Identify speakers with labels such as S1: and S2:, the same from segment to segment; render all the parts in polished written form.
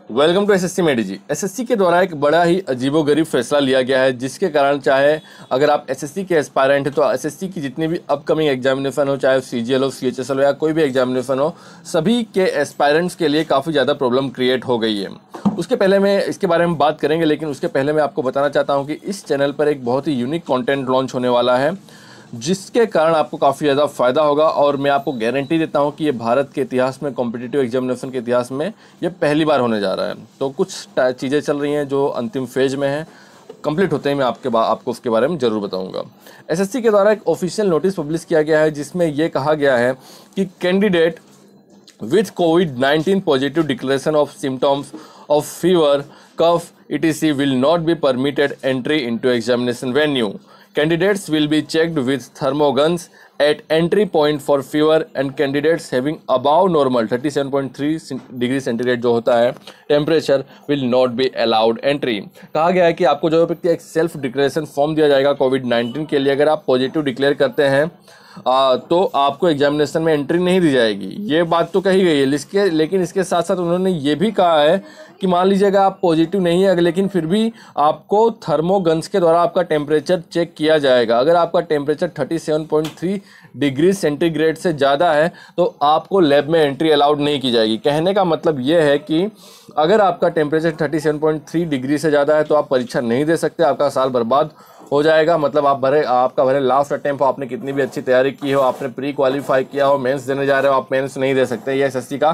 S1: Welcome to SSC made easy. SSC के द्वारा एक बड़ा ही अजीबोगरीब फैसला लिया गया है, जिसके कारण चाहे अगर आप एसएससी के एस्पायरेंट हैं तो एसएससी की जितनी भी अपकमिंग एग्जामिनेशन हो, चाहे सीजीएल हो, सीएचएसएल हो या कोई भी एग्जामिनेशन हो, सभी के एस्पायरेंट्स के लिए काफ़ी ज़्यादा प्रॉब्लम क्रिएट हो गई है। उसके पहले मैं इसके बारे में बात करेंगे, लेकिन उसके पहले मैं आपको बताना चाहता हूँ कि इस चैनल पर एक बहुत ही यूनिक कॉन्टेंट लॉन्च होने वाला है, जिसके कारण आपको काफ़ी ज़्यादा फ़ायदा होगा। और मैं आपको गारंटी देता हूं कि ये भारत के इतिहास में, कॉम्पिटिटिव एग्जामिनेशन के इतिहास में ये पहली बार होने जा रहा है। तो कुछ चीज़ें चल रही हैं जो अंतिम फेज में हैं, कंप्लीट होते ही मैं आपको उसके बारे में ज़रूर बताऊंगा। एसएससी के द्वारा एक ऑफिशियल नोटिस पब्लिश किया गया है, जिसमें ये कहा गया है कि candidate with covid positive declaration of symptoms of fever, cough, etc. will not be permitted entry into examination venue. Candidates will be checked with thermoguns at entry point for fever, and candidates having above normal 37.3 degree centigrade जो होता है temperature will not be allowed entry। कहा गया है कि आपको जो एक सेल्फ डिक्लेरेशन फॉर्म दिया जाएगा कोविड-19 के लिए। अगर आप पॉजिटिव डिक्लेयर करते हैं तो आपको एग्जामिनेशन में एंट्री नहीं दी जाएगी। ये बात तो कही गई है, लेकिन इसके साथ साथ उन्होंने ये भी कहा है कि मान लीजिएगा आप पॉजिटिव नहीं है, लेकिन फिर भी आपको थर्मोगन्स के द्वारा आपका टेम्परेचर चेक किया जाएगा। अगर आपका टेम्परेचर 37.3 डिग्री सेंटीग्रेड से ज़्यादा है तो आपको लैब में एंट्री अलाउड नहीं की जाएगी। कहने का मतलब ये है कि अगर आपका टेम्परेचर 37.3 डिग्री से ज़्यादा है तो आप परीक्षा नहीं दे सकते, आपका साल बर्बाद हो जाएगा। मतलब आपका भले लास्ट अटेम्प्ट हो, आपने कितनी भी अच्छी तैयारी की हो, आपने प्री क्वालिफाई किया हो, मेंस देने जा रहे हो, आप मेंस नहीं दे सकते, ये एसएससी का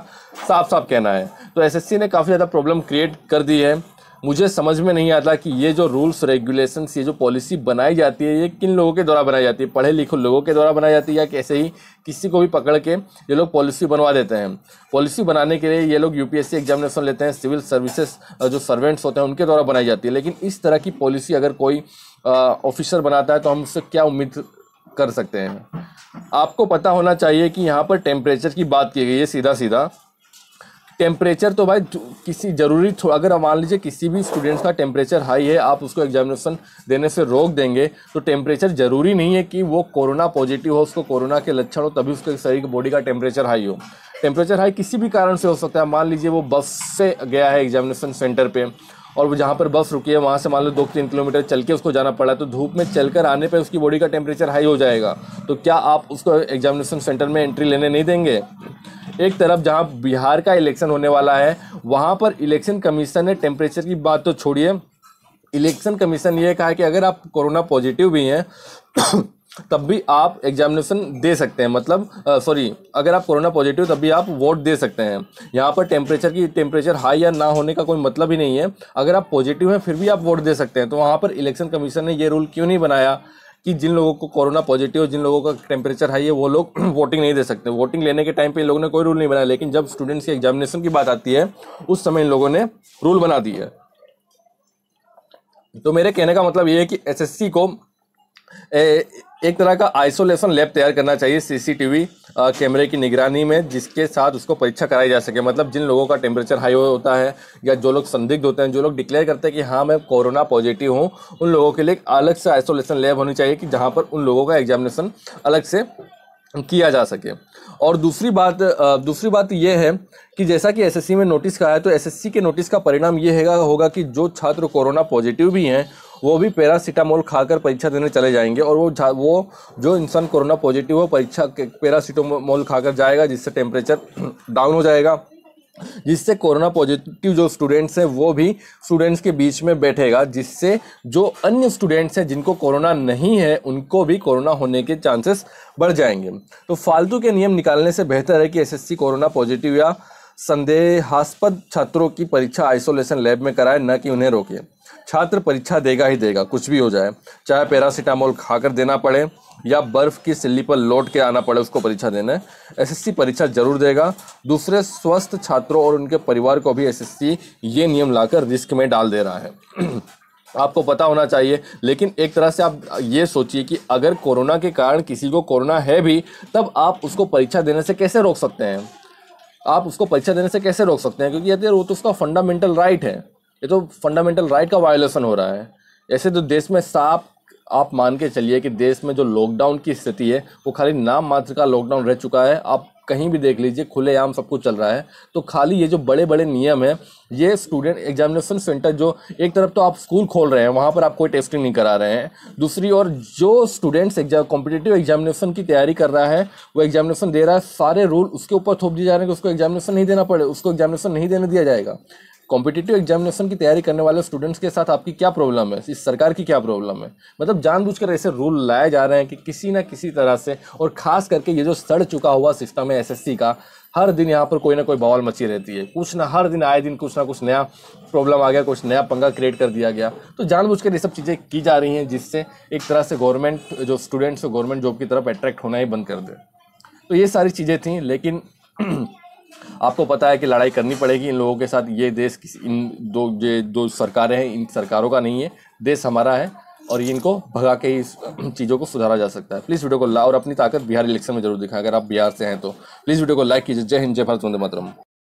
S1: साफ साफ कहना है। तो एसएससी ने काफ़ी ज़्यादा प्रॉब्लम क्रिएट कर दी है। मुझे समझ में नहीं आता कि ये जो रूल्स रेगुलेशंस, ये जो पॉलिसी बनाई जाती है, ये किन लोगों के द्वारा बनाई जाती है। पढ़े लिखे लोगों के द्वारा बनाई जाती है या कैसे ही किसी को भी पकड़ के ये लोग पॉलिसी बनवा देते हैं। पॉलिसी बनाने के लिए ये लोग यूपीएससी एग्जामिनेशन लेते हैं, सिविल सर्विसेज जो सर्वेंट्स होते हैं उनके द्वारा बनाई जाती है। लेकिन इस तरह की पॉलिसी अगर कोई ऑफिसर बनाता है तो हम उससे क्या उम्मीद कर सकते हैं। आपको पता होना चाहिए कि यहाँ पर टेम्परेचर की बात की गई है। सीधा टेम्परेचर तो भाई किसी जरूरी, अगर मान लीजिए किसी भी स्टूडेंट्स का टेम्परेचर हाई है, आप उसको एग्जामिनेशन देने से रोक देंगे तो टेम्परेचर जरूरी नहीं है कि वो कोरोना पॉजिटिव हो, उसको कोरोना के लक्षण हो तभी उसके शरीर की बॉडी का टेम्परेचर हाई हो। टेम्परेचर हाई किसी भी कारण से हो सकता है। मान लीजिए वो बस से गया है एग्जामिनेशन सेंटर पे और वो जहाँ पर बस रुकी है वहाँ से मान लो 2-3 किलोमीटर चल के उसको जाना पड़ा, तो धूप में चलकर आने पे उसकी बॉडी का टेम्परेचर हाई हो जाएगा। तो क्या आप उसको एग्जामिनेशन सेंटर में एंट्री लेने नहीं देंगे? एक तरफ जहाँ बिहार का इलेक्शन होने वाला है, वहाँ पर इलेक्शन कमीशन ने टेम्परेचर की बात तो छोड़िए, इलेक्शन कमीशन ये कहा है कि अगर आप कोरोना पॉजिटिव भी हैं तब भी आप एग्जामिनेशन दे सकते हैं। मतलब अगर आप कोरोना पॉजिटिव तब भी आप वोट दे सकते हैं। यहाँ पर टेम्परेचर हाई या ना होने का कोई मतलब ही नहीं है। अगर आप पॉजिटिव हैं फिर भी आप वोट दे सकते हैं। तो वहाँ पर इलेक्शन कमीशन ने ये रूल क्यों नहीं बनाया कि जिन लोगों को कोरोना पॉजिटिव, जिन लोगों का टेम्परेचर हाई है, वो लोग वोटिंग नहीं दे सकते। वोटिंग लेने के टाइम पे इन लोगों ने कोई रूल नहीं बनाया, लेकिन जब स्टूडेंट्स की एग्जामिनेशन की बात आती है उस समय इन लोगों ने रूल बना दी है। तो मेरे कहने का मतलब ये है कि एसएससी को एक तरह का आइसोलेशन लैब तैयार करना चाहिए सीसीटीवी कैमरे की निगरानी में, जिसके साथ उसको परीक्षा कराई जा सके। मतलब जिन लोगों का टेम्परेचर हाई होता है या जो लोग संदिग्ध होते हैं, जो लोग डिक्लेयर करते हैं कि हाँ मैं कोरोना पॉजिटिव हूँ, उन लोगों के लिए अलग से आइसोलेशन लैब होनी चाहिए कि जहाँ पर उन लोगों का एग्जामिनेशन अलग से किया जा सके। और दूसरी बात यह है कि जैसा कि एसएससी में नोटिस का है, तो एसएससी के नोटिस का परिणाम ये होगा कि जो छात्र कोरोना पॉजिटिव भी हैं वो भी पैरासीटामोल खाकर परीक्षा देने चले जाएंगे। और वो जो इंसान कोरोना पॉजिटिव हो परीक्षा पैरासीटामोल खाकर जाएगा, जिससे टेम्परेचर डाउन हो जाएगा, जिससे कोरोना पॉजिटिव जो स्टूडेंट्स हैं वो भी स्टूडेंट्स के बीच में बैठेगा, जिससे जो अन्य स्टूडेंट्स हैं जिनको कोरोना नहीं है उनको भी कोरोना होने के चांसेस बढ़ जाएंगे। तो फालतू के नियम निकालने से बेहतर है कि एसएससी कोरोना पॉजिटिव या संदेहास्पद छात्रों की परीक्षा आइसोलेशन लैब में कराए, न कि उन्हें रोके। छात्र परीक्षा देगा ही देगा, कुछ भी हो जाए, चाहे पैरासीटामोल खाकर देना पड़े या बर्फ की सिल्ली पर लौट के आना पड़े उसको परीक्षा देना, एसएससी परीक्षा जरूर देगा। दूसरे स्वस्थ छात्रों और उनके परिवार को भी एसएससी ये नियम लाकर रिस्क में डाल दे रहा है। आपको पता होना चाहिए। लेकिन एक तरह से आप ये सोचिए कि अगर कोरोना के कारण किसी को कोरोना है भी, तब आप उसको परीक्षा देने से कैसे रोक सकते हैं? क्योंकि ये तो उसका फंडामेंटल राइट है। ये तो फंडामेंटल राइट का वायलेशन हो रहा है। ऐसे तो देश में साफ आप मान के चलिए कि देश में जो लॉकडाउन की स्थिति है वो खाली नाम मात्र का लॉकडाउन रह चुका है। आप कहीं भी देख लीजिए खुलेआम सब कुछ चल रहा है। तो खाली ये जो बड़े बड़े नियम है, ये स्टूडेंट एग्जामिनेशन सेंटर जो एक तरफ तो आप स्कूल खोल रहे हैं, वहाँ पर आप कोई टेस्टिंग नहीं करा रहे हैं, दूसरी ओर जो स्टूडेंट्स कॉम्पिटिटिव एग्जामिनेशन की तैयारी कर रहा है, वो एग्जामिनेशन दे रहा है, सारे रूल उसके ऊपर थोप दिए जा रहे हैं कि उसको एग्जामिनेशन नहीं देना पड़े, उसको एग्जामिनेशन नहीं देने दिया जाएगा। कॉम्पिटिटिव एग्जामिनेशन की तैयारी करने वाले स्टूडेंट्स के साथ आपकी क्या प्रॉब्लम है, इस सरकार की क्या प्रॉब्लम है? मतलब जानबूझकर ऐसे रूल लाए जा रहे हैं कि किसी ना किसी तरह से, और खास करके ये जो सड़ चुका हुआ सिस्टम है एसएससी का, हर दिन यहाँ पर कोई ना कोई बवाल मची रहती है, कुछ ना हर दिन आए दिन कुछ ना कुछ नया प्रॉब्लम आ गया, कुछ नया पंगा क्रिएट कर दिया गया। तो जानबूझकर ये सब चीज़ें की जा रही हैं जिससे एक तरह से गवर्नमेंट जो स्टूडेंट्स गवर्नमेंट जॉब की तरफ अट्रैक्ट होना ही बंद कर दे। तो ये सारी चीज़ें थी, लेकिन आपको पता है कि लड़ाई करनी पड़ेगी इन लोगों के साथ। ये देश किसी इन दो सरकारें हैं, इन सरकारों का नहीं है, देश हमारा है, और इनको भगा के इस चीज़ों को सुधारा जा सकता है। प्लीज़ वीडियो को और अपनी ताकत बिहार इलेक्शन में जरूर दिखाएं। अगर आप बिहार से हैं तो प्लीज़ वीडियो को लाइक कीजिए। जय हिंद, जय भारत, वंदे मातरम।